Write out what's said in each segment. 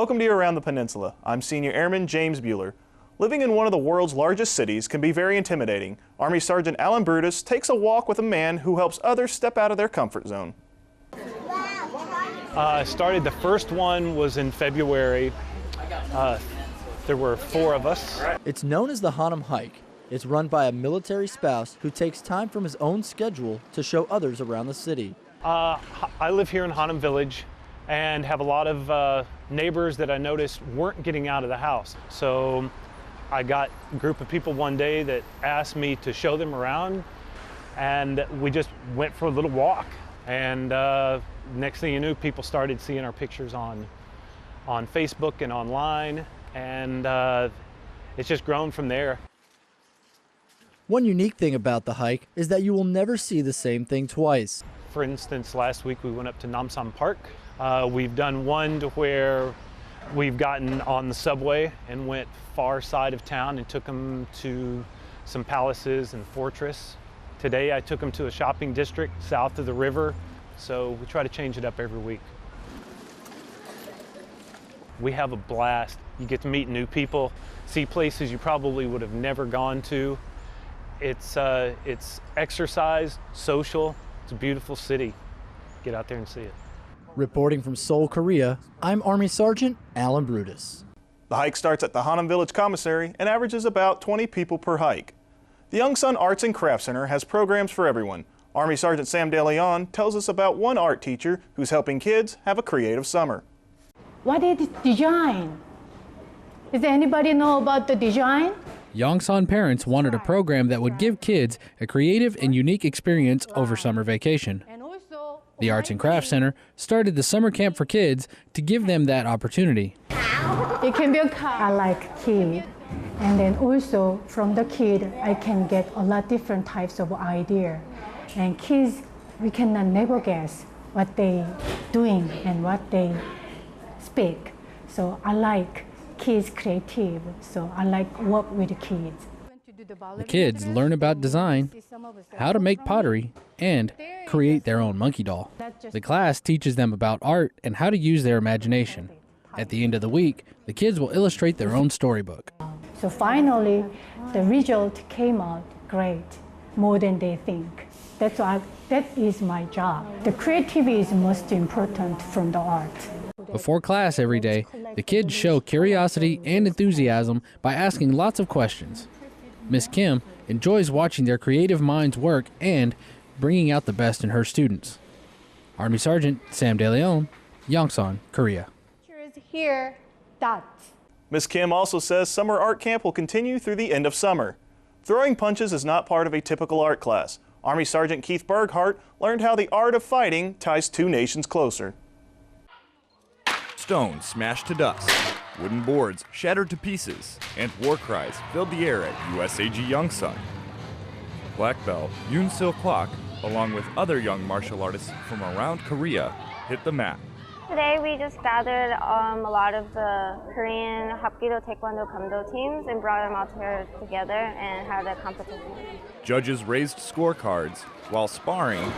Welcome to Around the Peninsula. I'm Senior Airman James Bueller. Living in one of the world's largest cities can be very intimidating. Army Sergeant Alan Brutus takes a walk with a man who helps others step out of their comfort zone. The first one was in February. There were 4 of us. It's known as the Hauntem Hike. It's run by a military spouse who takes time from his own schedule to show others around the city. I live here in Hauntem Village and have a lot of neighbors that I noticed weren't getting out of the house. So I got a group of people one day that asked me to show them around, and we just went for a little walk. And next thing you knew, people started seeing our pictures on Facebook and online, and it's just grown from there. One unique thing about the hike is that you will never see the same thing twice. For instance, last week we went up to Namsan Park. We've done one to where we've gotten on the subway and went far side of town and took them to some palaces and fortress. Today I took them to a shopping district south of the river, so we try to change it up every week. We have a blast. You get to meet new people, see places you probably would have never gone to. It's exercise, social. It's a beautiful city. Get out there and see it. Reporting from Seoul, Korea, I'm Army Sergeant Alan Brutus. The hike starts at the Hauntem Village Commissary and averages about 20 people per hike. The Young Sun Arts and Crafts Center has programs for everyone. Army Sergeant Sam De Leon tells us about one art teacher who's helping kids have a creative summer. What is design? Does anybody know about the design? Yongsan parents wanted a program that would give kids a creative and unique experience over summer vacation. The Arts and Crafts Center started the summer camp for kids to give them that opportunity. It can be a car. I like kid, and then also from the kid I can get a lot different types of idea. And kids, we cannot never guess what they doing and what they speak. So I like kids creative, so I like work with the kids. The kids learn about design, how to make pottery, and create their own monkey doll. The class teaches them about art and how to use their imagination. At the end of the week, the kids will illustrate their own storybook. So finally, the result came out great, more than they think. That is my job. The creativity is most important from the art. Before class every day, the kids show curiosity and enthusiasm by asking lots of questions. Miss Kim enjoys watching their creative minds work and bringing out the best in her students. Army Sergeant Sam De Leon, Yongsan, Korea. Here, dot. Miss Kim also says summer art camp will continue through the end of summer. Throwing punches is not part of a typical art class. Army Sergeant Keith Berghart learned how the art of fighting ties 2 nations closer. Stones smashed to dust, wooden boards shattered to pieces, and war cries filled the air at USAG Yongsan. Black belt Yoon Sil Kwak, along with other young martial artists from around Korea, hit the mat. Today we just gathered a lot of the Korean Hapkido Taekwondo Kamdo teams and brought them out here together and had a competition. Judges raised scorecards, while sparring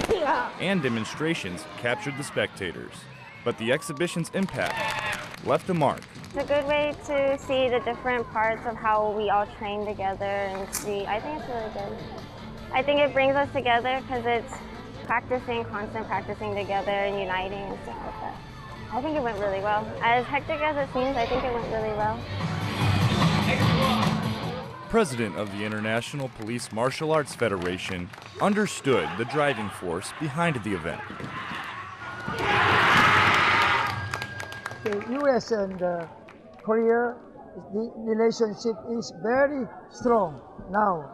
and demonstrations captured the spectators. But the exhibition's impact left a mark. It's a good way to see the different parts of how we all train together and see. I think it's really good. I think it brings us together because it's constant practicing together and uniting and stuff like that. I think it went really well. As hectic as it seems, I think it went really well. President of the International Police Martial Arts Federation understood the driving force behind the event. The U.S. and Korea, the relationship is very strong now.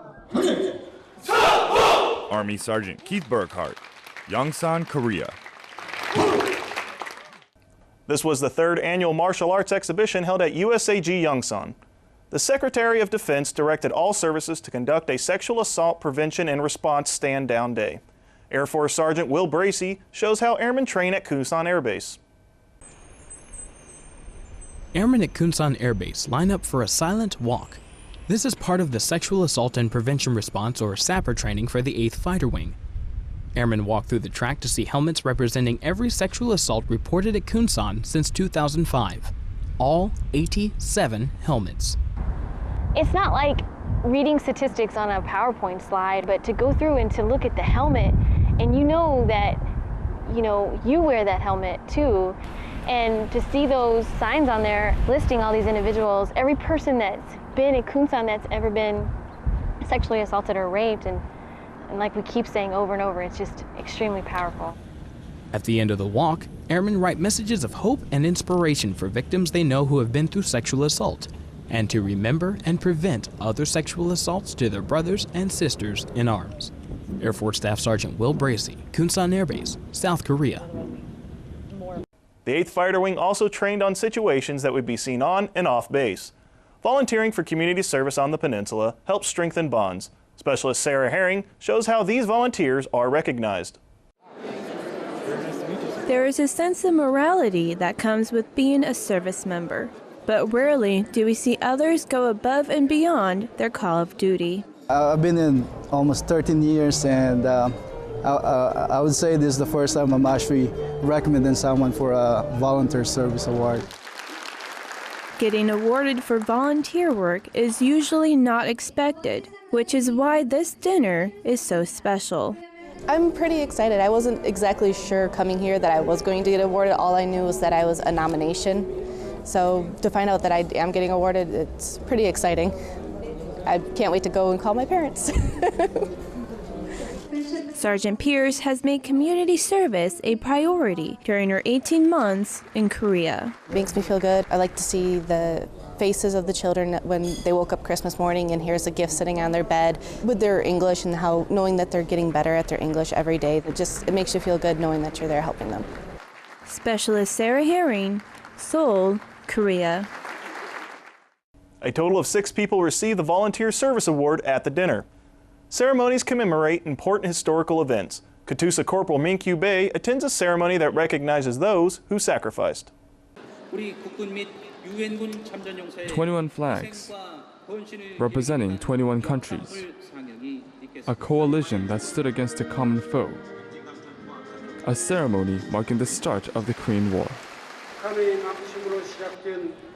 Army Sergeant Keith Berghart, Yongsan, Korea. This was the 3rd annual martial arts exhibition held at USAG Yongsan. The Secretary of Defense directed all services to conduct a sexual assault prevention and response stand-down day. Air Force Sergeant Will Bracey shows how airmen train at Kunsan Air Base. Airmen at Kunsan Air Base line up for a silent walk. This is part of the Sexual Assault and Prevention Response, or SAPR, training for the 8th Fighter Wing. Airmen walk through the track to see helmets representing every sexual assault reported at Kunsan since 2005. all 87 helmets. It's not like reading statistics on a PowerPoint slide, but to go through and to look at the helmet, and you know that, you wear that helmet too, and to see those signs on there listing all these individuals, every person that's been at Kunsan that's ever been sexually assaulted or raped, and like we keep saying over and over, it's just extremely powerful. At the end of the walk, airmen write messages of hope and inspiration for victims they know who have been through sexual assault, and to remember and prevent other sexual assaults to their brothers and sisters in arms. Air Force Staff Sergeant Will Bracey, Kunsan Air Base, South Korea. The 8th Fighter Wing also trained on situations that would be seen on and off base. Volunteering for community service on the peninsula helps strengthen bonds. Specialist Sarah Herring shows how these volunteers are recognized. There is a sense of morality that comes with being a service member, but rarely do we see others go above and beyond their call of duty. I've been in almost 13 years, and I would say this is the first time I'm actually recommending someone for a volunteer service award. Getting awarded for volunteer work is usually not expected, which is why this dinner is so special. I'm pretty excited. I wasn't exactly sure coming here that I was going to get awarded. All I knew was that I was a nomination. So to find out that I am getting awarded, it's pretty exciting. I can't wait to go and call my parents. Sergeant Pierce has made community service a priority during her 18 months in Korea. It makes me feel good. I like to see the faces of the children when they woke up Christmas morning and here's a gift sitting on their bed with their English, and how knowing that they're getting better at their English every day. It makes you feel good knowing that you're there helping them. Specialist Sarah Herring, Seoul, Korea. A total of 6 people received the Volunteer Service Award at the dinner. Ceremonies commemorate important historical events. Katusa Corporal Min-kyu Bae attends a ceremony that recognizes those who sacrificed. 21 flags, representing 21 countries, a coalition that stood against a common foe, a ceremony marking the start of the Korean War.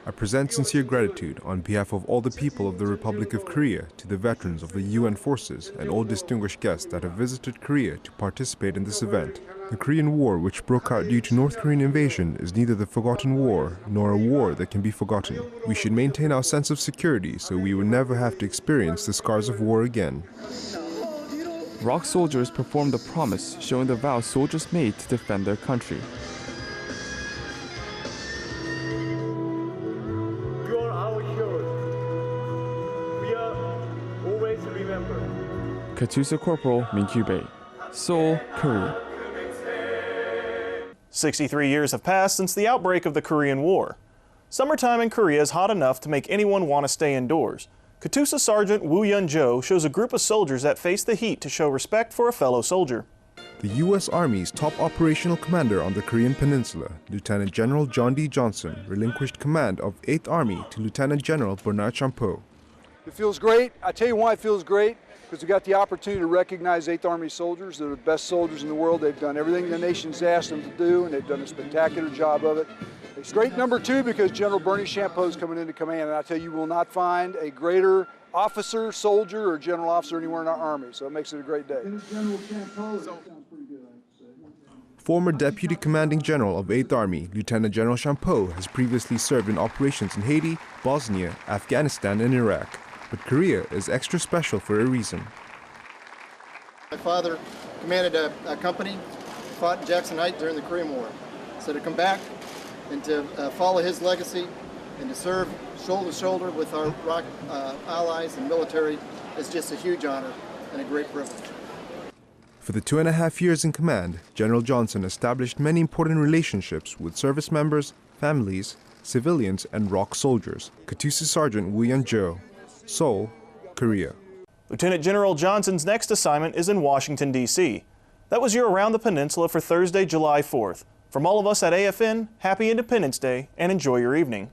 I present sincere gratitude on behalf of all the people of the Republic of Korea to the veterans of the UN forces and all distinguished guests that have visited Korea to participate in this event. The Korean War, which broke out due to North Korean invasion, is neither the forgotten war nor a war that can be forgotten. We should maintain our sense of security so we will never have to experience the scars of war again. ROK soldiers performed the promise, showing the vow soldiers made to defend their country. Katusa Corporal Min-kyu Bae, Seoul, Korea. 63 years have passed since the outbreak of the Korean War. Summertime in Korea is hot enough to make anyone want to stay indoors. Katusa Sergeant Woo Yun-jo shows a group of soldiers that face the heat to show respect for a fellow soldier. The U.S. Army's top operational commander on the Korean Peninsula, Lieutenant General John D. Johnson, relinquished command of 8th Army to Lieutenant General Bernard Champeau. It feels great. I tell you why it feels great. Because we got the opportunity to recognize 8th Army soldiers. They're the best soldiers in the world. They've done everything the nation's asked them to do, and they've done a spectacular job of it. It's great, number 2, because General Bernie Champeau is coming into command, and I tell you, you will not find a greater officer, soldier, or general officer anywhere in our Army, so it makes it a great day. Former Deputy Commanding General of 8th Army, Lieutenant General Champeau, has previously served in operations in Haiti, Bosnia, Afghanistan, and Iraq. But Korea is extra special for a reason. My father commanded a company, fought in Jackson Heights during the Korean War. So to come back and to follow his legacy and to serve shoulder to shoulder with our ROK allies and military is just a huge honor and a great privilege. For the 2.5 years in command, General Johnson established many important relationships with service members, families, civilians, and ROK soldiers. Katusa Sergeant Woo Yun-jo, Seoul, Korea. Lieutenant General Johnson's next assignment is in Washington, D.C. That was your Around the Peninsula for Thursday, July 4th. From all of us at AFN, happy Independence Day and enjoy your evening.